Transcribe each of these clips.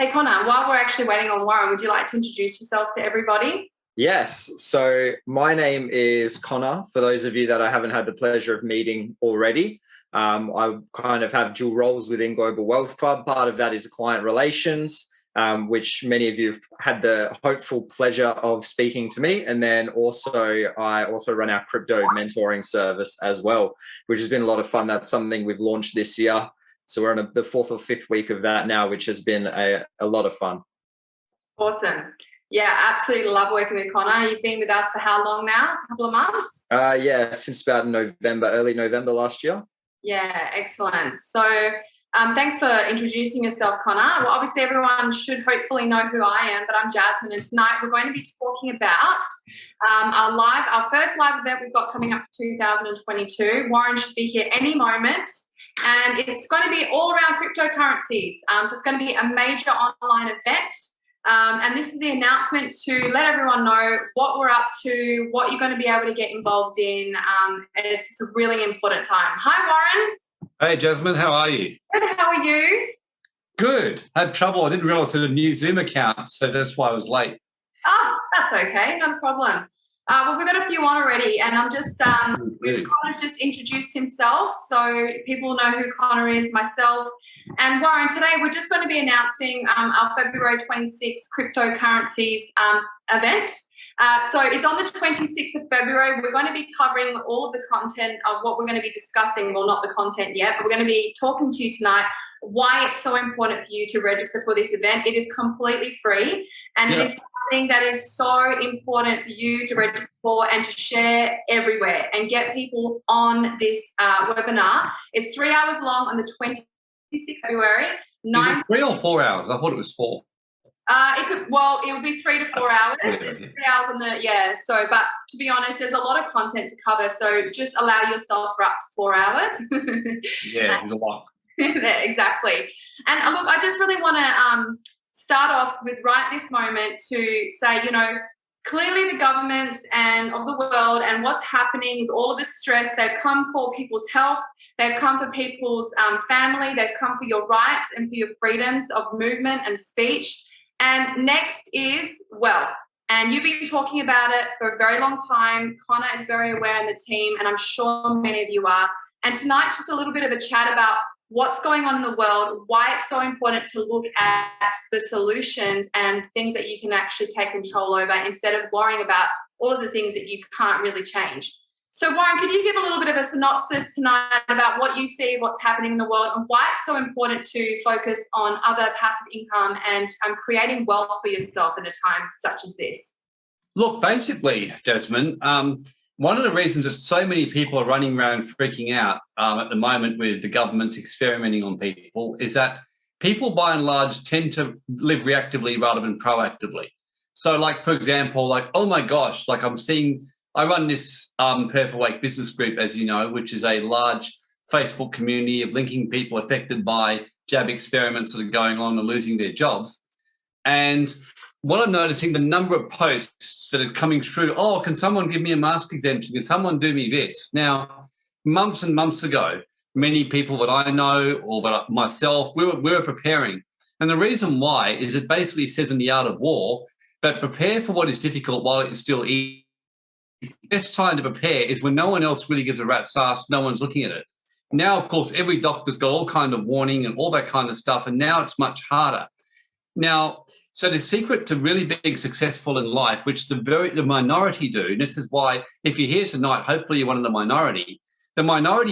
Hey Connor, while we're actually waiting on Warren, would you like to introduce yourself to everybody? Yes. So my name is Connor. For those of you that I haven't had the pleasure of meeting already, I kind of have dual roles within Global Wealth Club. Part of that is client relations, which many of you have had the hopeful pleasure of speaking to me. And then I also run our crypto mentoring service as well, which has been a lot of fun. That's something we've launched this year. So we're in the fourth or fifth week of that now, which has been a lot of fun. Awesome. Yeah, absolutely love working with Connor. You've been with us for how long now? A couple of months? Yeah, since about early November last year. Yeah, excellent. So thanks for introducing yourself, Connor. Well, obviously everyone should hopefully know who I am, but I'm Jasmine, and tonight we're going to be talking about our first live event we've got coming up for 2022. Warren should be here any moment. And it's going to be all around cryptocurrencies. So it's going to be a major online event. And this is the announcement to let everyone know what we're up to, what you're going to be able to get involved in. And it's a really important time. Hi, Warren. Hey, Jasmine, how are you? Good, how are you? Good. I had trouble. I didn't realize I had a new Zoom account, so that's why I was late. Oh, that's okay. No problem. Well, we've got a few on already, and I'm just, Connor's just introduced himself, so people know who Connor is, myself. And Warren, today we're just going to be announcing our February 26th Cryptocurrencies event. So it's on the 26th of February. We're going to be covering all of the content of what we're going to be discussing. Well, not the content yet, but we're going to be talking to you tonight why it's so important for you to register for this event. It is completely free, and it is something that is so important for you to register for and to share everywhere and get people on this webinar. It's 3 hours long on the 26th of February. Is it 3 or 4 hours? I thought it was 4. It will be 3 to 4 hours. It's 3 hours on the, but to be honest, there's a lot of content to cover. So just allow yourself for up to 4 hours. Yeah, there's a lot. Exactly. And look, I just really want to start off with right this moment to say, clearly the governments and of the world and what's happening with all of the stress, they've come for people's health, they've come for people's family, they've come for your rights and for your freedoms of movement and speech. And next is wealth. And you've been talking about it for a very long time. Connor is very aware in the team, and I'm sure many of you are. And tonight's just a little bit of a chat about what's going on in the world, why it's so important to look at the solutions and things that you can actually take control over instead of worrying about all of the things that you can't really change. So Warren, could you give a little bit of a synopsis tonight about what you see, what's happening in the world, and why it's so important to focus on other passive income and creating wealth for yourself in a time such as this? Look, basically, Jasmine, one of the reasons that so many people are running around freaking out at the moment with the government's experimenting on people is that people, by and large, tend to live reactively rather than proactively. So, like, for example, like, oh my gosh, like I run this Perth Awake business group, as you know, which is a large Facebook community of linking people affected by jab experiments that are going on and losing their jobs. And what I'm noticing, the number of posts that are coming through, oh, can someone give me a mask exemption? Can someone do me this? Now, months and months ago, many people that I know or that myself, we were preparing. And the reason why is it basically says in the art of war that prepare for what is difficult while it's still easy. The best time to prepare is when no one else really gives a rat's ass, no one's looking at it. Now, of course, every doctor's got all kind of warning and all that kind of stuff, and now it's much harder. Now, so the secret to really being successful in life, which the minority do, and this is why if you're here tonight, hopefully you're one of the minority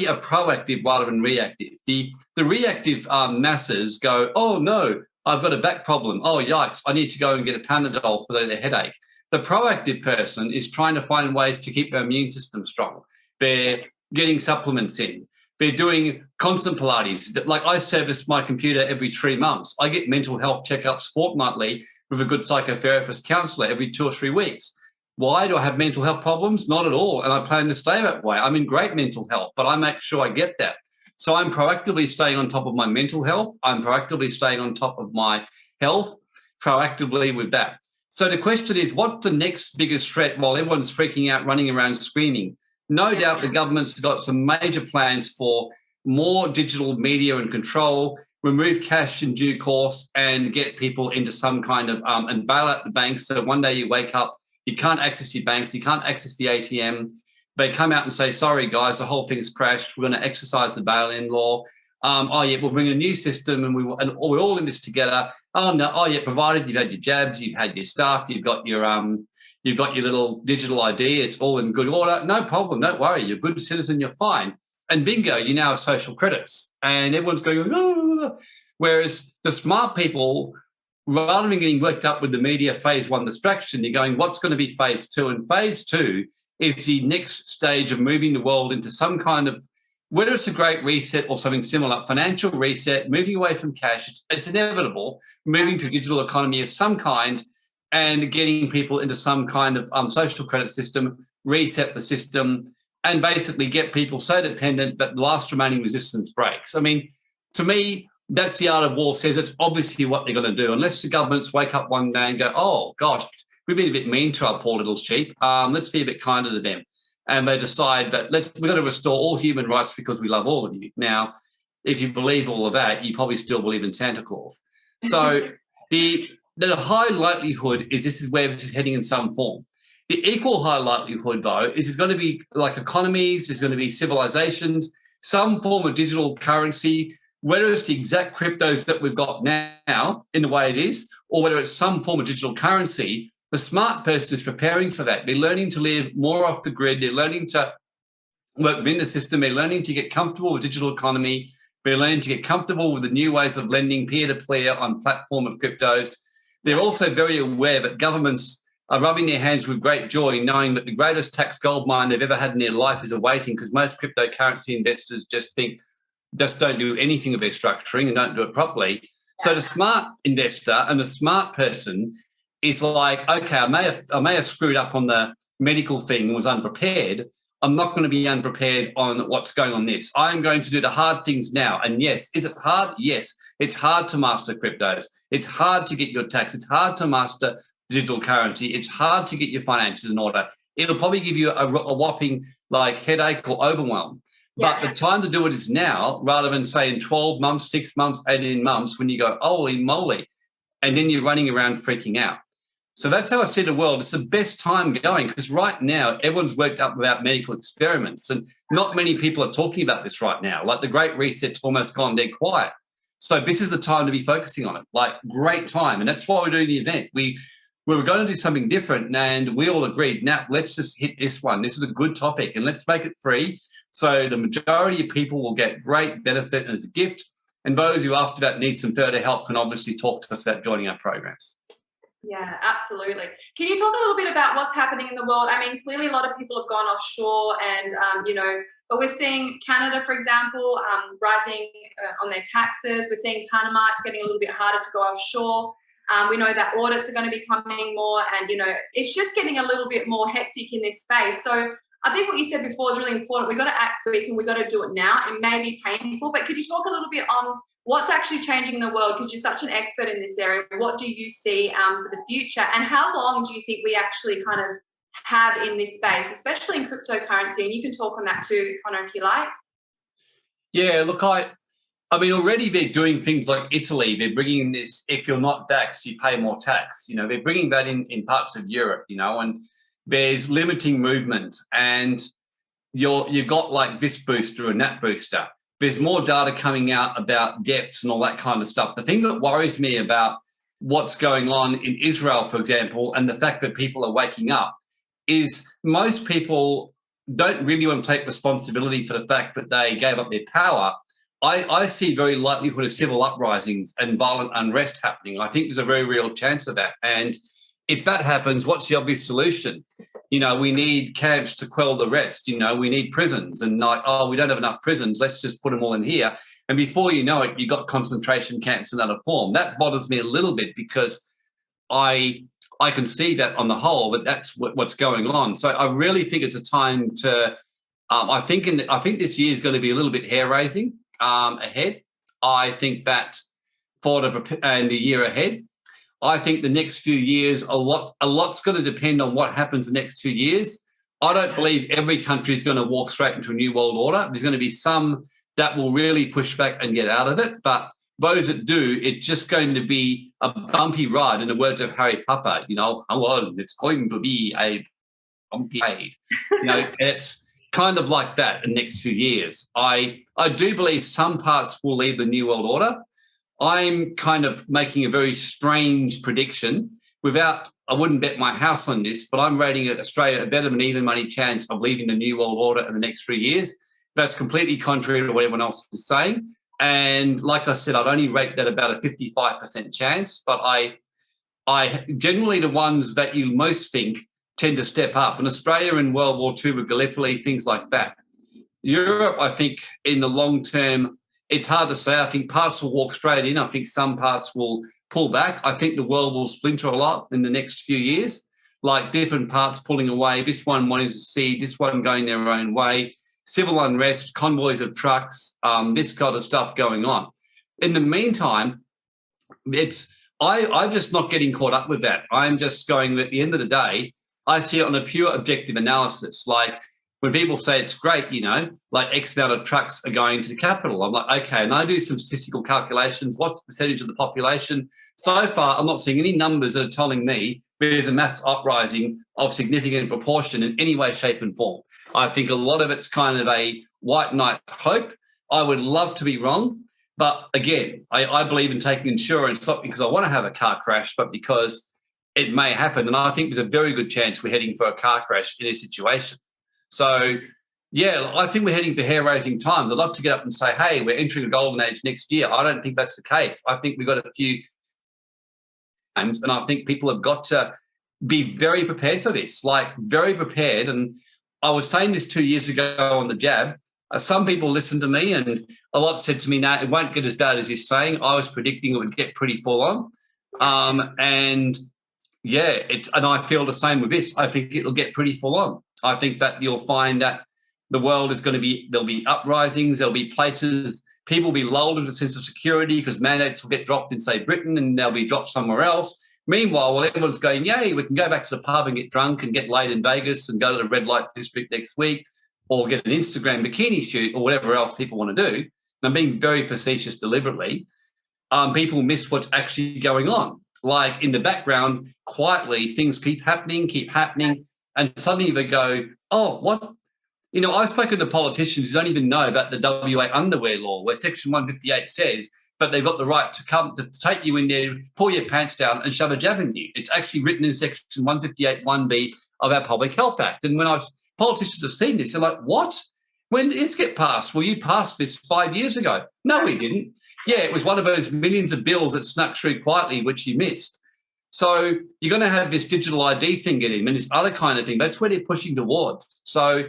are proactive rather than reactive. The reactive masses go, oh no, I've got a back problem. Oh, yikes, I need to go and get a Panadol for the headache. The proactive person is trying to find ways to keep their immune system strong. They're getting supplements in. They're doing constant Pilates. Like I service my computer every 3 months. I get mental health checkups fortnightly with a good psychotherapist counselor every 2 or 3 weeks. Why do I have mental health problems? Not at all. And I plan to stay that way. I'm in great mental health, but I make sure I get that. So I'm proactively staying on top of my mental health. I'm proactively staying on top of my health, proactively with that. So the question is, what's the next biggest threat while everyone's freaking out, running around screaming? No doubt the government's got some major plans for more digital media and control, remove cash in due course and get people into some kind of and bail out the banks. So one day you wake up, you can't access your banks, you can't access the ATM. They come out and say, sorry, guys, the whole thing's crashed. We're going to exercise the bail-in law. Oh, yeah, we'll bring a new system and we're all in this together. Oh, no. Oh, yeah, provided you've had your jabs, you've had your stuff, you've got your little digital ID. It's all in good order. No problem. Don't worry. You're a good citizen. You're fine. And bingo, you now have social credits. And everyone's going, no. Whereas the smart people, rather than getting worked up with the media phase one distraction, you're going, what's going to be phase two? And phase two is the next stage of moving the world into some kind of, whether it's a great reset or something similar, financial reset, moving away from cash, it's inevitable, moving to a digital economy of some kind and getting people into some kind of social credit system, reset the system, and basically get people so dependent that the last remaining resistance breaks. I mean, to me, that's the art of war, says it's obviously what they're going to do, unless the governments wake up one day and go, oh, gosh, we've been a bit mean to our poor little sheep. Let's be a bit kinder to them. And they decide that we're going to restore all human rights because we love all of you. Now, if you believe all of that, you probably still believe in Santa Claus. So the high likelihood is this is where this is heading in some form. The equal high likelihood, though, is it's going to be like economies, there's going to be civilizations, some form of digital currency, whether it's the exact cryptos that we've got now in the way it is, or whether it's some form of digital currency. The smart person is preparing for that. They're learning to live more off the grid. They're learning to work within the system. They're learning to get comfortable with digital economy. They're learning to get comfortable with the new ways of lending peer-to-peer on platform of cryptos. They're also very aware that governments are rubbing their hands with great joy, knowing that the greatest tax gold mine they've ever had in their life is awaiting, because most cryptocurrency investors just don't do anything of their structuring and don't do it properly. So the smart investor and the smart person is like, okay, I may have screwed up on the medical thing and was unprepared. I'm not going to be unprepared on what's going on this. I'm going to do the hard things now. And yes, is it hard? Yes. It's hard to master cryptos. It's hard to get your tax. It's hard to master digital currency. It's hard to get your finances in order. It'll probably give you a whopping like headache or overwhelm. But the time to do it is now, rather than say in 12 months, 6 months, 18 months, when you go, holy moly, and then you're running around freaking out. So that's how I see the world. It's the best time going, because right now everyone's worked up about medical experiments, and not many people are talking about this right now. Like the Great Reset's almost gone dead quiet. So this is the time to be focusing on it. Like great time. And that's why we're doing the event. We were going to do something different, and we all agreed, now let's just hit this one. This is a good topic, and let's make it free. So the majority of people will get great benefit as a gift. And those who after that need some further help can obviously talk to us about joining our programs. Yeah, absolutely. Can you talk a little bit about what's happening in the world? I mean, clearly a lot of people have gone offshore and, but we're seeing Canada, for example, rising on their taxes. We're seeing Panama, it's getting a little bit harder to go offshore. We know that audits are going to be coming more and, it's just getting a little bit more hectic in this space. So I think what you said before is really important. We've got to act quick and we've got to do it now. It may be painful, but could you talk a little bit on what's actually changing in the world? Because you're such an expert in this area. What do you see for the future? And how long do you think we actually kind of have in this space, especially in cryptocurrency? And you can talk on that too, Connor, if you like. Yeah, look, I mean, already they're doing things like Italy. They're bringing in this, if you're not taxed, you pay more tax. They're bringing that in parts of Europe, and there's limiting movement, and you've got like this booster and that booster. There's more data coming out about deaths and all that kind of stuff. The thing that worries me about what's going on in Israel, for example, and the fact that people are waking up is most people don't really want to take responsibility for the fact that they gave up their power. I see very likelihood of civil uprisings and violent unrest happening. I think there's a very real chance of that. And if that happens, what's the obvious solution? We need camps to quell the rest. We need prisons, and like, oh, we don't have enough prisons. Let's just put them all in here. And before you know it, you've got concentration camps in another form. That bothers me a little bit because I can see that on the whole, but that's what's going on. So I really think it's a time to. I think this year is going to be a little bit hair raising ahead. I think that for the year ahead. I think the next few years, a lot's going to depend on what happens the next few years. I don't believe every country is going to walk straight into a new world order. There's going to be some that will really push back and get out of it. But those that do, it's just going to be a bumpy ride. In the words of Harry Potter, hello, it's going to be a bumpy ride. It's kind of like that in the next few years. I do believe some parts will leave the New World Order. I'm kind of making a very strange prediction I wouldn't bet my house on this, but I'm rating Australia a better than even money chance of leaving the New World Order in the next 3 years. That's completely contrary to what everyone else is saying. And like I said, I'd only rate that about a 55% chance, but I generally the ones that you most think tend to step up. In Australia in World War II with Gallipoli, things like that. Europe, I think in the long term, it's hard to say. I think parts will walk straight in. I think some parts will pull back. I think the world will splinter a lot in the next few years, like different parts pulling away, this one wanting to see, this one going their own way, civil unrest, convoys of trucks, this kind of stuff going on. In the meantime, I'm just not getting caught up with that. I'm just going, at the end of the day, I see it on a pure objective analysis. Like when people say it's great, like X amount of trucks are going to the capital, I'm like, okay, and I do some statistical calculations. What's the percentage of the population? So far, I'm not seeing any numbers that are telling me there's a mass uprising of significant proportion in any way, shape, and form. I think a lot of it's kind of a white knight hope. I would love to be wrong. But again, I believe in taking insurance, not because I want to have a car crash, but because it may happen. And I think there's a very good chance we're heading for a car crash in this situation. So, yeah, I think we're heading for hair-raising times. I'd love to get up and say, hey, we're entering a golden age next year. I don't think that's the case. I think we've got a few times, and I think people have got to be very prepared for this, like very prepared. And I was saying this 2 years ago on the jab. Some people listened to me, and a lot said to me, no, it won't get as bad as you're saying. I was predicting it would get pretty full on. And I feel the same with this. I think it'll get pretty full on. I think that you'll find that the world is there'll be uprisings, there'll be places, people will be lulled into a sense of security because mandates will get dropped in, say, Britain, and they'll be dropped somewhere else. Meanwhile, while everyone's going, yay, we can go back to the pub and get drunk and get laid in Vegas and go to the red light district next week, or get an Instagram bikini shoot or whatever else people want to do. And I'm being very facetious deliberately. People miss what's actually going on. Like in the background, quietly, things keep happening. And suddenly they go, oh, what? I've spoken to politicians who don't even know about the WA underwear law, where Section 158 says that they've got the right to come to take you in there, pull your pants down and shove a jab in you. It's actually written in Section 158 1B of our Public Health Act. And when politicians have seen this, they're like, what? When did this get passed? Well, you passed this 5 years ago. No, we didn't. Yeah, it was one of those millions of bills that snuck through quietly, which you missed. So you're going to have this digital ID thing getting and this other kind of thing. That's where they're pushing towards. So,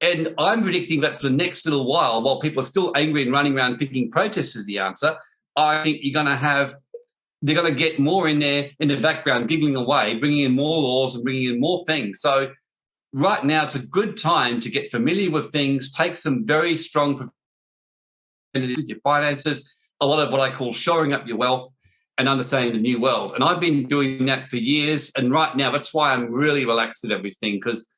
and I'm predicting that for the next little while people are still angry and running around thinking protest is the answer, I think they're going to get more in there in the background, giggling away, bringing in more laws and bringing in more things. So right now it's a good time to get familiar with things, take some very strong with your finances, a lot of what I call shoring up your wealth and understanding the new world. And I've been doing that for years. And right now, that's why I'm really relaxed with everything, because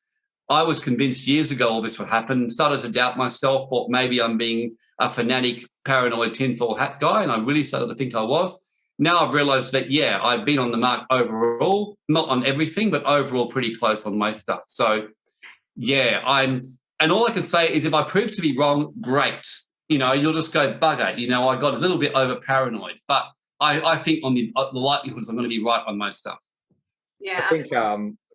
I was convinced years ago all this would happen, started to doubt myself, thought maybe I'm being a fanatic, paranoid, tinfoil hat guy, and I really started to think I was. Now I've realised that, yeah, I've been on the mark overall, not on everything, but overall pretty close on most stuff. So, yeah, and all I can say is if I prove to be wrong, great. You'll just go, bugger. I got a little bit over paranoid, but I think on the likelihoods I'm going to be right on most stuff. Yeah. I think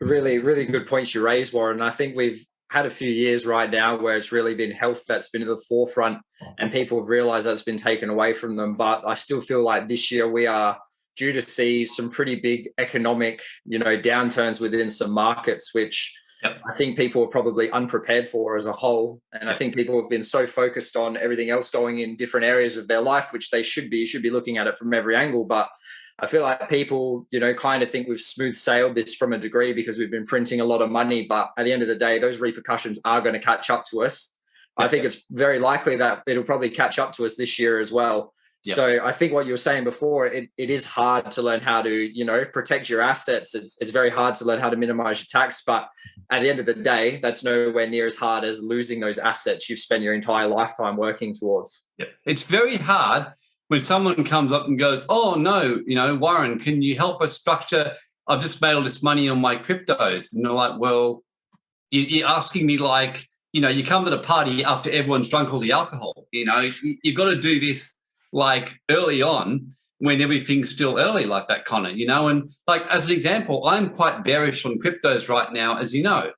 really, really good points you raised, Warren. I think we've had a few years right now where it's really been health that's been at the forefront and people have realized that's been taken away from them. But I still feel like this year we are due to see some pretty big economic, downturns within some markets, which I think people are probably unprepared for as a whole. And I think people have been so focused on everything else going in different areas of their life, which they should be looking at it from every angle. But I feel like people, kind of think we've smooth sailed this from a degree because we've been printing a lot of money. But at the end of the day, those repercussions are going to catch up to us. I think it's very likely that it'll probably catch up to us this year as well. Yep. So I think what you were saying before, it is hard to learn how to, protect your assets. It's very hard to learn how to minimize your tax. But at the end of the day, that's nowhere near as hard as losing those assets you've spent your entire lifetime working towards. Yep. It's very hard when someone comes up and goes, oh, no, Warren, can you help us structure? I've just made all this money on my cryptos. And they're like, well, you're asking me like, you come to the party after everyone's drunk all the alcohol. You've got to do this like early on when everything's still early like that, Connor, and like as an example, I'm quite bearish on cryptos right now, as you know.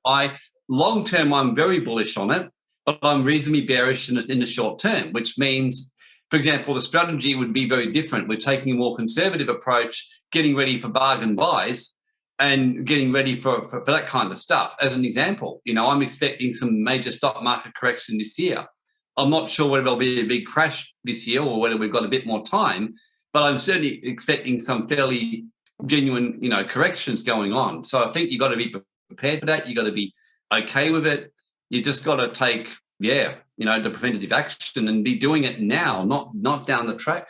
Long term, I'm very bullish on it, but I'm reasonably bearish in the short term, which means, for example, the strategy would be very different. We're taking a more conservative approach, getting ready for bargain buys and getting ready for that kind of stuff. As an example, I'm expecting some major stock market correction this year. I'm not sure whether there'll be a big crash this year or whether we've got a bit more time, but I'm certainly expecting some fairly genuine, corrections going on. So I think you've got to be prepared for that. You've got to be okay with it. You just got to take, the preventative action and be doing it now, not down the track.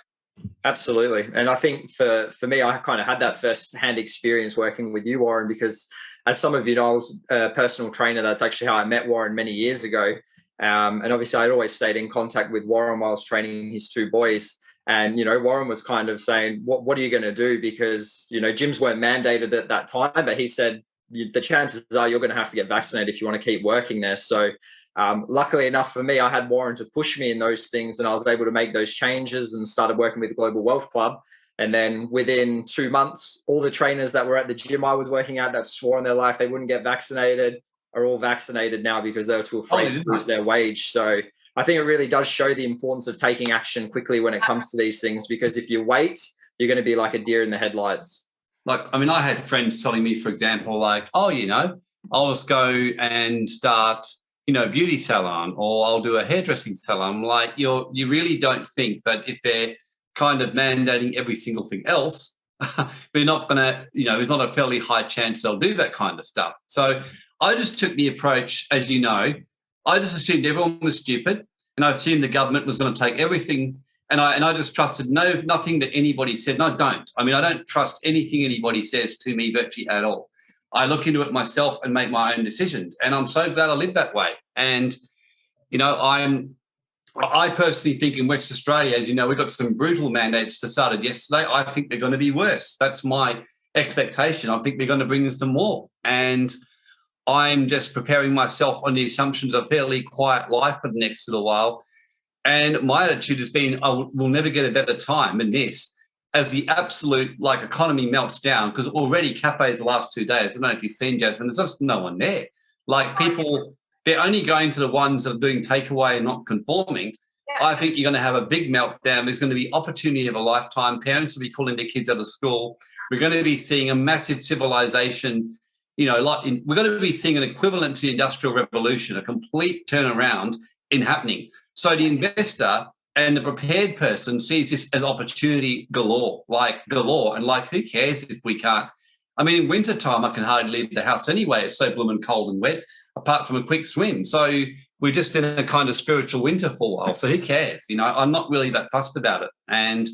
Absolutely. And I think for me, I kind of had that first-hand experience working with you, Warren, because as some of you know, I was a personal trainer. That's actually how I met Warren many years ago. And obviously, I'd always stayed in contact with Warren while I was training his two boys. And, Warren was kind of saying, what are you going to do? Because, gyms weren't mandated at that time, but he said, the chances are you're going to have to get vaccinated if you want to keep working there. So luckily enough for me, I had Warren to push me in those things, and I was able to make those changes and started working with the Global Wealth Club. And then within 2 months, all the trainers that were at the gym I was working at that swore on their life they wouldn't get vaccinated are all vaccinated now because they were too afraid to lose their wage. So I think it really does show the importance of taking action quickly when it comes to these things, because if you wait, you're going to be like a deer in the headlights. I had friends telling me, for example, like, oh, I'll just go and start, beauty salon, or I'll do a hairdressing salon. I'm like, you really don't think that if they're kind of mandating every single thing else, we're not going to, there's not a fairly high chance they'll do that kind of stuff. So I just took the approach, as you know, I just assumed everyone was stupid, and I assumed the government was going to take everything, and I just trusted nothing that anybody said. No, I don't. I don't trust anything anybody says to me virtually at all. I look into it myself and make my own decisions, and I'm so glad I live that way. And I personally think in West Australia, as you know, we've got some brutal mandates that started yesterday. I think they're going to be worse. That's my expectation. I think we're going to bring in some more, and I'm just preparing myself on the assumptions of a fairly quiet life for the next little while. And my attitude has been, we'll never get a better time than this, as the absolute economy melts down, because already cafes the last 2 days, I don't know if you've seen, Jasmine, there's just no one there. People, they're only going to the ones that are doing takeaway and not conforming. Yeah. I think you're going to have a big meltdown. There's going to be opportunity of a lifetime. Parents will be calling their kids out of school. We're going to be seeing a massive civilization. We're going to be seeing an equivalent to the Industrial Revolution, a complete turnaround in happening. So the investor and the prepared person sees this as opportunity galore, and who cares if we can't? In wintertime, I can hardly leave the house anyway. It's so blooming cold and wet, apart from a quick swim. So we're just in a kind of spiritual winter for a while. So who cares? I'm not really that fussed about it. And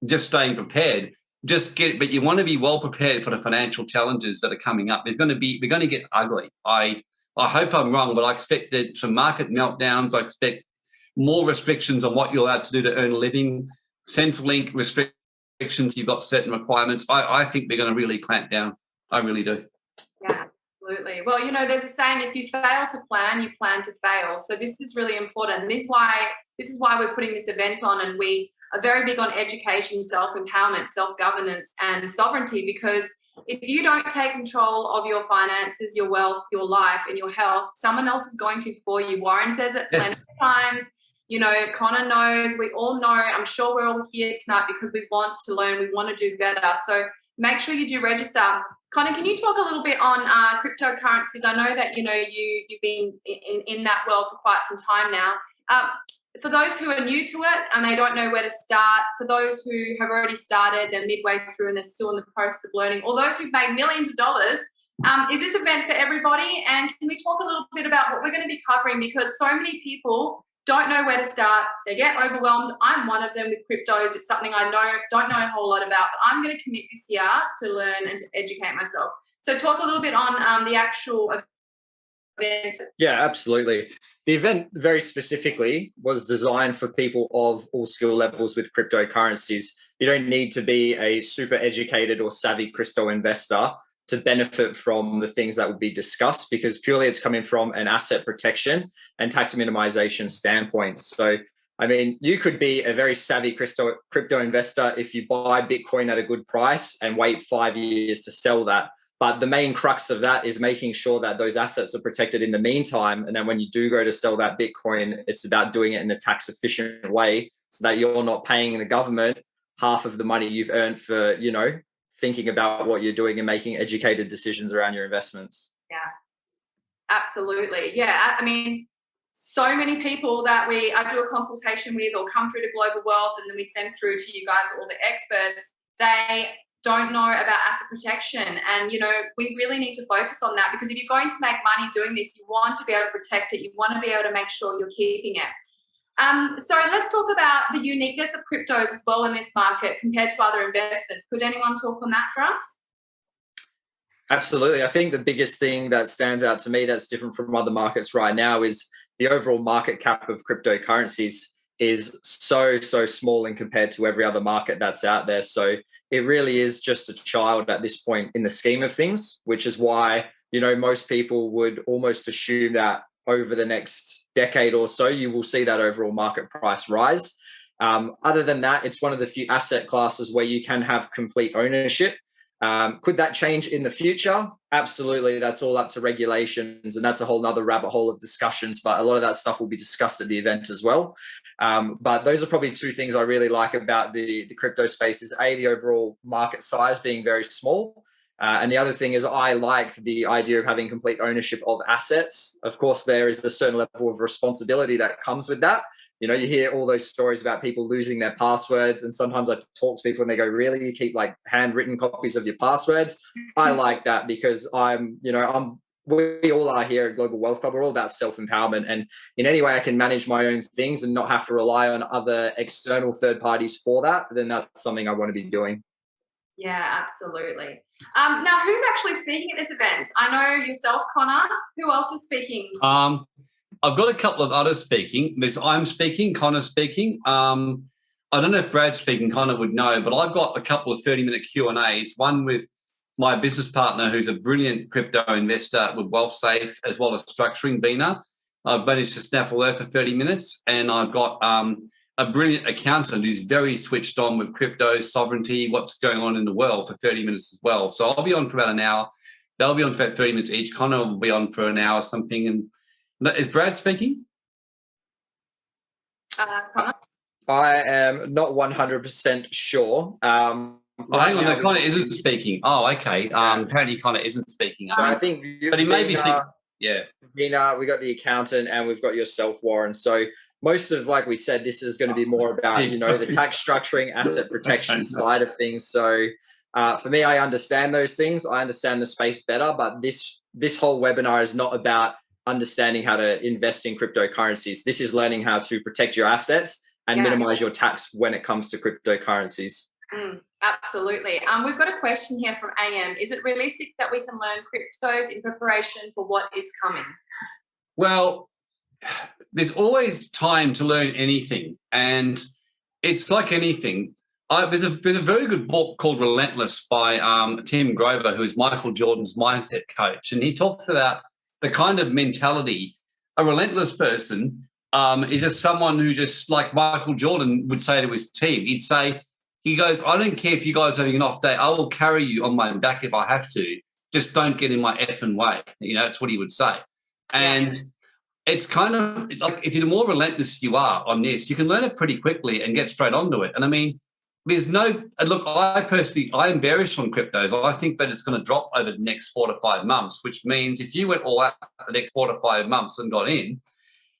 just staying prepared. But you want to be well prepared for the financial challenges that are coming up. We're going to get ugly. I hope I'm wrong, but I expect some market meltdowns. I expect more restrictions on what you're allowed to do to earn a living, Centrelink restrictions. You've got certain requirements. I think they're going to really clamp down. I really do. Yeah, absolutely. Well, there's a saying, if you fail to plan, you plan to fail. So this is really important. This is why we're putting this event on, and we are very big on education, self-empowerment, self-governance, and sovereignty, because if you don't take control of your finances, your wealth, your life, and your health, someone else is going to for you. Warren says it plenty of times. Connor knows, we all know. I'm sure we're all here tonight because we want to learn, we want to do better. So make sure you do register. Connor, can you talk a little bit on cryptocurrencies? I know that, you've been in that world for quite some time now. For those who are new to it and they don't know where to start, for those who have already started, they're midway through and they're still in the process of learning, or those who've made millions of dollars, is this event for everybody? And can we talk a little bit about what we're going to be covering? Because so many people don't know where to start. They get overwhelmed. I'm one of them with cryptos. It's something I don't know a whole lot about, but I'm going to commit this year to learn and to educate myself. So talk a little bit on the actual event? Yeah, absolutely. The event very specifically was designed for people of all skill levels with cryptocurrencies. You don't need to be a super educated or savvy crypto investor to benefit from the things that will be discussed, because purely it's coming from an asset protection and tax minimization standpoint. So, I mean, you could be a very savvy crypto investor if you buy Bitcoin at a good price and wait 5 years to sell that. But the main crux of that is making sure that those assets are protected in the meantime. And then when you do go to sell that Bitcoin, it's about doing it in a tax efficient way so that you're not paying the government half of the money you've earned for, thinking about what you're doing and making educated decisions around your investments. Yeah, absolutely. Yeah, I mean, so many people that I do a consultation with or come through to Global Wealth and then we send through to you guys, all the experts, they don't know about asset protection. And, we really need to focus on that, because if you're going to make money doing this, you want to be able to protect it. You want to be able to make sure you're keeping it. So let's talk about the uniqueness of cryptos as well in this market compared to other investments. Could anyone talk on that for us? Absolutely. I think the biggest thing that stands out to me that's different from other markets right now is the overall market cap of cryptocurrencies is so small in compared to every other market that's out there. So it really is just a child at this point in the scheme of things, which is why, most people would almost assume that over the next decade or so, you will see that overall market price rise. Other than that, it's one of the few asset classes where you can have complete ownership. Could that change in the future? Absolutely. That's all up to regulations, and that's a whole nother rabbit hole of discussions, but a lot of that stuff will be discussed at the event as well. But those are probably two things I really like about the crypto space is the overall market size being very small. And the other thing is I like the idea of having complete ownership of assets. Of course, there is a certain level of responsibility that comes with that. You hear all those stories about people losing their passwords. And sometimes I talk to people and they go, really? You keep like handwritten copies of your passwords? I like that because we all are here at Global Wealth Club. We're all about self-empowerment. And in any way I can manage my own things and not have to rely on other external third parties for that, then that's something I want to be doing. Yeah, absolutely. Now, who's actually speaking at this event? I know yourself, Connor. Who else is speaking? I've got a couple of others speaking. I'm speaking, Connor's speaking. I don't know if Brad's speaking, Connor would know, but I've got a couple of 30-minute Q&As, one with my business partner who's a brilliant crypto investor with WealthSafe, as well as structuring Bina. I've managed to snaffle her for 30 minutes, and I've got a brilliant accountant who's very switched on with crypto, sovereignty, what's going on in the world for 30 minutes as well. So I'll be on for about an hour. They'll be on for 30 minutes each. Connor will be on for an hour or something. And is Brad speaking? Connor? I am not 100% sure. Hang on, no, Connor isn't speaking. Oh, okay. Apparently Connor isn't speaking. I think but he may be speaking. Yeah. Nina, we got the accountant and we've got yourself, Warren. So most of, like we said, this is going to be more about, the tax structuring, asset protection side of things. So for me, I understand those things. I understand the space better, but this whole webinar is not about understanding how to invest in cryptocurrencies. This is learning how to protect your assets and minimize your tax when it comes to cryptocurrencies. Absolutely. We've got a question here from AM. Is it realistic that we can learn cryptos in preparation for what is coming? Well, there's always time to learn anything, and it's like anything. There's a very good book called Relentless by Tim Grover, who is Michael Jordan's mindset coach, and he talks about the kind of mentality. A relentless person is just someone who, just like Michael Jordan would say to his team, he goes, I don't care if you guys are having an off day, I will carry you on my back if I have to. Just don't get in my effing way. That's what he would say. And it's kind of like, if you're the more relentless you are on this, you can learn it pretty quickly and get straight onto it. And I mean, I'm bearish on cryptos. I think that it's going to drop over the next 4 to 5 months, which means if you went all out the next 4 to 5 months and got in,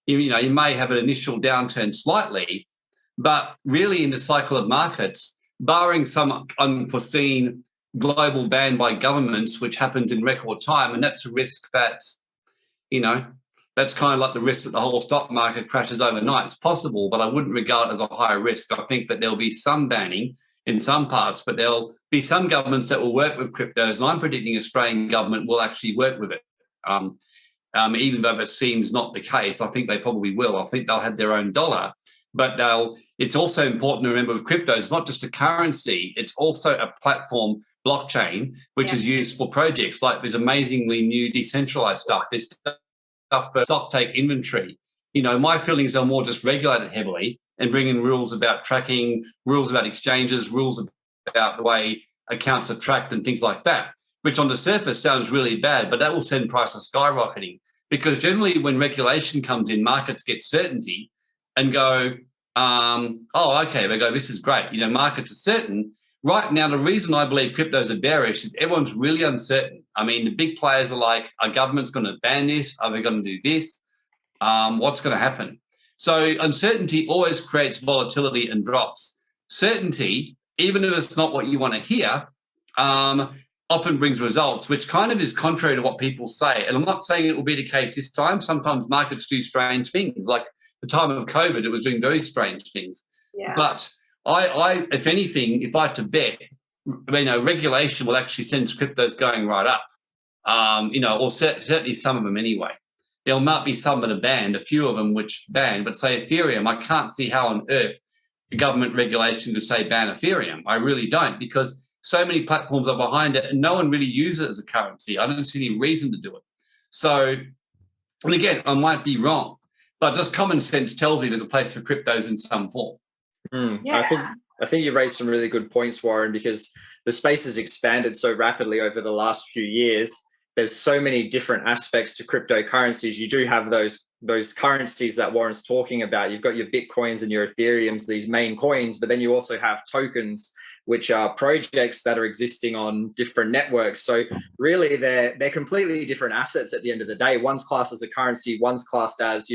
you may have an initial downturn slightly, but really in the cycle of markets, barring some unforeseen global ban by governments, which happens in record time, and that's a risk that's kind of like the risk that the whole stock market crashes overnight. It's possible, but I wouldn't regard it as a higher risk. I think that there'll be some banning in some parts, but there'll be some governments that will work with cryptos, and I'm predicting Australian government will actually work with it. even though it seems not the case. I think they probably will. I think they'll have their own dollar. But it's also important to remember with crypto, it's not just a currency, it's also a platform, blockchain, which is used for projects. Like there's amazingly new decentralized stuff. There's stuff for stock take inventory. My feelings are more just regulated heavily and bring in rules about tracking, rules about exchanges, rules about the way accounts are tracked and things like that, which on the surface sounds really bad, but that will send prices skyrocketing. Because generally when regulation comes in, markets get certainty and go, okay, they go, this is great. Markets are certain. Right now, the reason I believe cryptos are bearish is everyone's really uncertain. I mean, the big players are like, are governments going to ban this? Are they going to do this? What's going to happen? So uncertainty always creates volatility and drops. Certainty, even if it's not what you want to hear, often brings results, which kind of is contrary to what people say. And I'm not saying it will be the case this time. Sometimes markets do strange things. Like the time of COVID, it was doing very strange things. Yeah. But I, if anything, if I had to bet, regulation will actually send cryptos going right up. Or certainly some of them anyway. There might be some that are banned, a few of them which ban, but say Ethereum, I can't see how on earth the government regulation could say ban Ethereum. I really don't, because so many platforms are behind it and no one really uses it as a currency. I don't see any reason to do it. So, and again, I might be wrong, but just common sense tells me there's a place for cryptos in some form. I think you raised some really good points, Warren, because the space has expanded so rapidly over the last few years. There's so many different aspects to cryptocurrencies. You do have those currencies that Warren's talking about. You've got your Bitcoins and your Ethereums, these main coins, but then you also have tokens, which are projects that are existing on different networks. So really they're completely different assets at the end of the day. One's classed as a currency, one's classed as,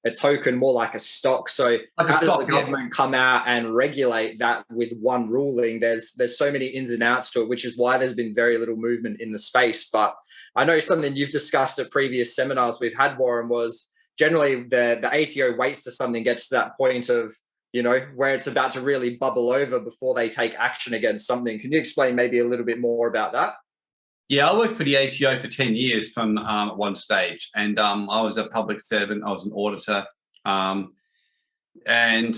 a token, more like a stock. So how does the government come out and regulate that with one ruling? There's so many ins and outs to it, which is why there's been very little movement in the space. But I know something you've discussed at previous seminars we've had, Warren, was generally the ATO waits till something gets to that point of, where it's about to really bubble over before they take action against something. Can you explain maybe a little bit more about that? Yeah, I worked for the ATO for 10 years from at one stage, and I was a public servant. I was an auditor. And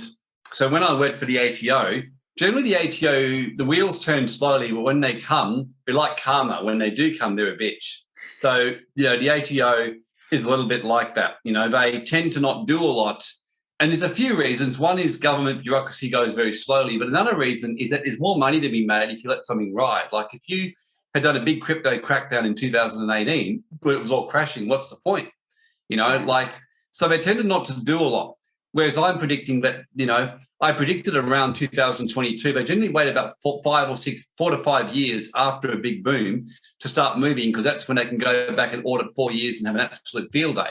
so when I worked for the ATO, generally the ATO, the wheels turn slowly, but when they come, they're like karma. When they do come, they're a bitch. So, the ATO is a little bit like that. They tend to not do a lot. And there's a few reasons. One is government bureaucracy goes very slowly, but another reason is that there's more money to be made if you let something ride. Like if you had done a big crypto crackdown in 2018, but it was all crashing, what's the point? So they tended not to do a lot. Whereas I'm predicting that, I predicted around 2022, they generally wait about 4 to 5 years after a big boom to start moving, because that's when they can go back and audit 4 years and have an absolute field day.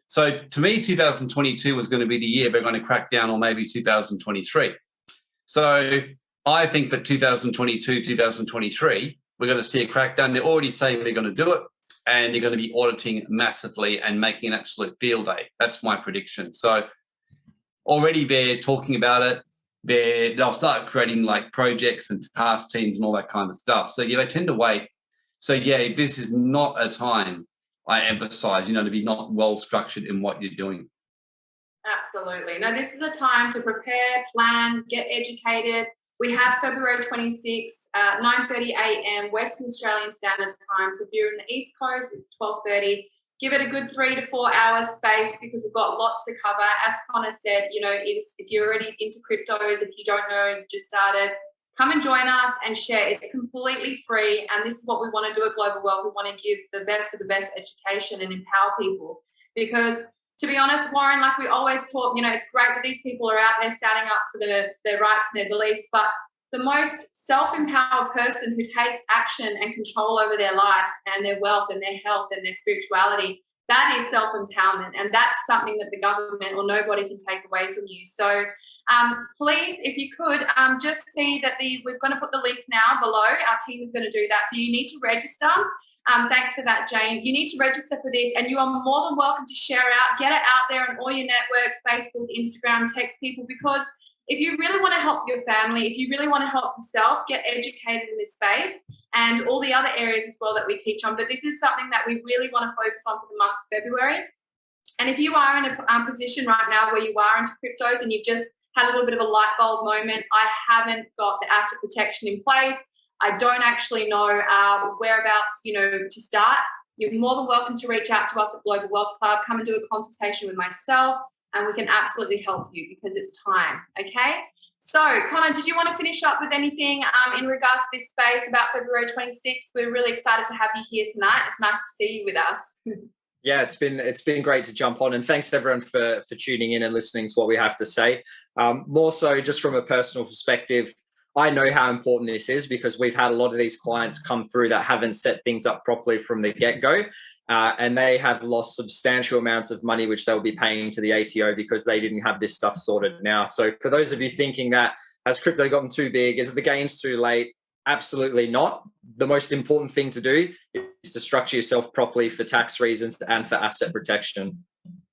So to me, 2022 was going to be the year they're going to crack down, or maybe 2023. So I think that 2022, 2023, we're going to see a crackdown. They're already saying they're going to do it, and they're going to be auditing massively and making an absolute field day. That's my prediction. So already they're talking about it. They'll start creating like projects and task teams and all that kind of stuff. So they tend to wait. So this is not a time, I emphasize, to be not well structured in what you're doing. Absolutely. No, this is a time to prepare, plan, get educated. We have February 26th, 9:30 a.m. Western Australian Standard Time. So if you're in the East Coast, it's 12:30. Give it a good 3 to 4 hours space, because we've got lots to cover. As Connor said, if you're already into cryptos, if you don't know, you've just started, come and join us and share. It's completely free. And this is what we want to do at Global Wealth. We want to give the best of the best education and empower people. Because to be honest, Warren, like we always talk, it's great that these people are out there standing up for their rights and their beliefs, but the most self-empowered person who takes action and control over their life and their wealth and their health and their spirituality, that is self-empowerment. And that's something that the government or nobody can take away from you. So please, if you could, just see that we're going to put the link now below. Our team is going to do that. So you need to register. Thanks for that, Jane. You need to register for this, and you are more than welcome to share out, get it out there on all your networks, Facebook, Instagram, text people, because if you really want to help your family, if you really want to help yourself, get educated in this space, and all the other areas as well that we teach on. But this is something that we really want to focus on for the month of February. And if you are in a position right now where you are into cryptos and you've just had a little bit of a light bulb moment, I haven't got the asset protection in place, I don't actually know whereabouts, to start, you're more than welcome to reach out to us at Global Wealth Club, come and do a consultation with myself, and we can absolutely help you because it's time, okay? So, Connor, did you want to finish up with anything in regards to this space about February 26th? We're really excited to have you here tonight. It's nice to see you with us. Yeah, it's been great to jump on, and thanks everyone for tuning in and listening to what we have to say. More so, just from a personal perspective, I know how important this is because we've had a lot of these clients come through that haven't set things up properly from the get-go, and they have lost substantial amounts of money which they'll be paying to the ATO because they didn't have this stuff sorted now. So for those of you thinking that, has crypto gotten too big? Is the gains too late? Absolutely not. The most important thing to do is to structure yourself properly for tax reasons and for asset protection.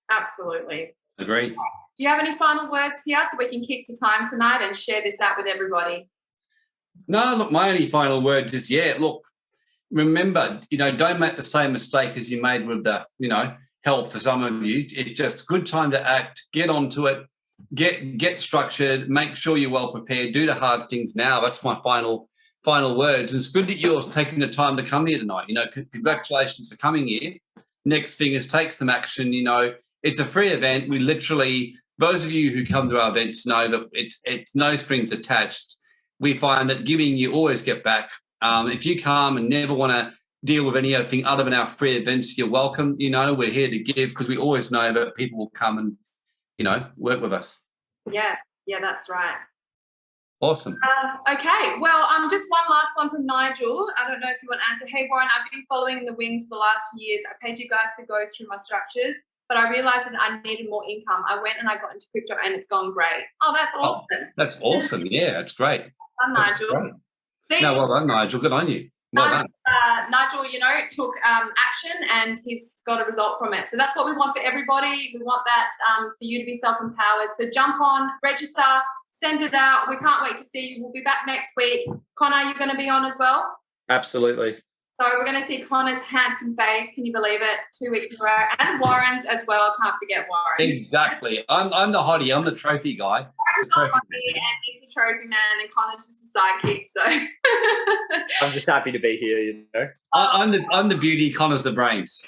Absolutely. Agree. Do you have any final words here so we can keep to time tonight and share this out with everybody? No, look, my only final words is, remember, don't make the same mistake as you made with the, health for some of you. It's just a good time to act, get onto it, get structured, make sure you're well prepared, do the hard things now. That's my final words. And it's good that you're taking the time to come here tonight. Congratulations for coming here. Next thing is take some action. It's a free event. We literally, those of you who come to our events know that it's no strings attached. We find that giving, you always get back. If you come and never want to deal with anything other than our free events, you're welcome. We're here to give because we always know that people will come and, work with us. Yeah, that's right. Awesome. Okay, well, just one last one from Nigel. I don't know if you want to answer. Hey, Warren, I've been following in the wings for the last few years. I paid you guys to go through my structures, but I realized that I needed more income. I went and I got into crypto and it's gone great. Oh, that's awesome. Oh, that's awesome. Yeah, that's great. Nigel. See, no, well done, Nigel. Good on you. Well done. Nigel, took action and he's got a result from it. So that's what we want for everybody. We want that for you to be self-empowered. So jump on, register, send it out. We can't wait to see you. We'll be back next week. Connor, you're going to be on as well? Absolutely. So we're going to see Connor's handsome face. Can you believe it? 2 weeks in a row. And Warren's as well. Can't forget Warren. Exactly. I'm the hottie. I'm the trophy guy. And he's the trophy man and Connor's just the sidekick. So I'm just happy to be here, I'm the beauty, Connor's the brains.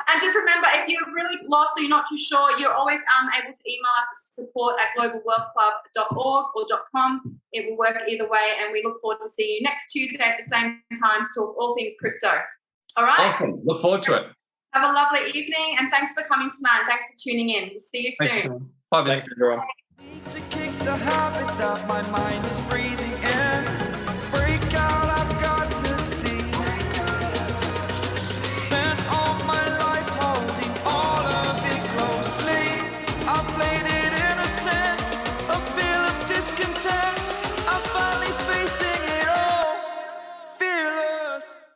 And just remember, if you're really lost or you're not too sure, you're always able to email us at support@globalwealthclub.org or .com. It will work either way, and we look forward to seeing you next Tuesday at the same time to talk all things crypto. All right? Awesome. Look forward to it. Have a lovely evening, and thanks for coming tonight. Thanks for tuning in. We'll see you soon. Bye. Thanks, everyone. To kick the habit that my mind is breathing.